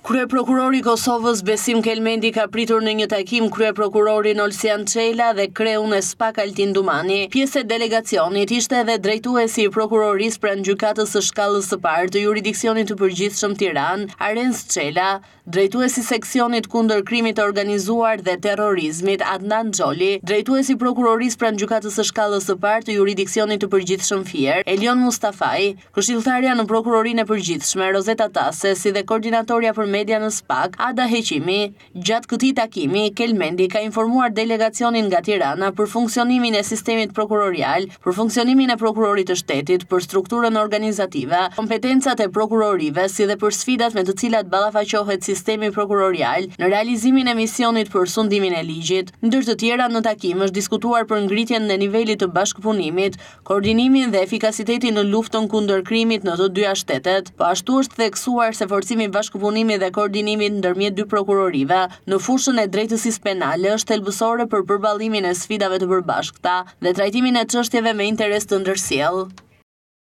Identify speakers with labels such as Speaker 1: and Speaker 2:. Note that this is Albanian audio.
Speaker 1: Kryeprokurori i Kosovës Besim Kelmendi ka pritur në një takim kryeprokurorin Olsian Çela dhe kreun e SPAK Altin Dumani. Pjesë e delegacionit ishte edhe drejtuesi i prokurorisë pranë gjykatës së shkallës së parë të juridiksionit të përgjithshëm Tiranë, Arens Çela, drejtuesi seksionit kundër krimit të organizuar dhe terrorizmit Adnan Xholi, drejtuesi i prokurorisë pranë gjykatës së shkallës së parë të juridiksionit të përgjithshëm Fier, Elion Mustafaj, këshilltarja në prokurorinë e përgjithshme Rozeta Tase, si dhe koordinatorja për media në SPAK, Ada Heqimi. Gjatë këtij takimi, Kelmendi ka informuar delegacionin nga Tirana për funksionimin e sistemit prokurorial, për funksionimin e prokurorit të shtetit, për strukturën organizative, kompetencat e prokurorive, si dhe për sfidat me të cilat ballafaqohet sistemi prokurorial në realizimin e misionit për sundimin e ligjit. Ndër të tjera, në takim është diskutuar për ngritjen e nivelit të bashkëpunimit, koordinimin dhe efikasitetin në luftën kundër krimit në të dyja shtetet. Po ashtu është theksuar se forcimi i bashkëpunimit dhe koordinimit ndërmjet dy prokurorive në fushën e drejtësisë penale është thelbësore për përballimin e sfidave të përbashkëta dhe trajtimin e çështjeve me interes të ndërsjellë.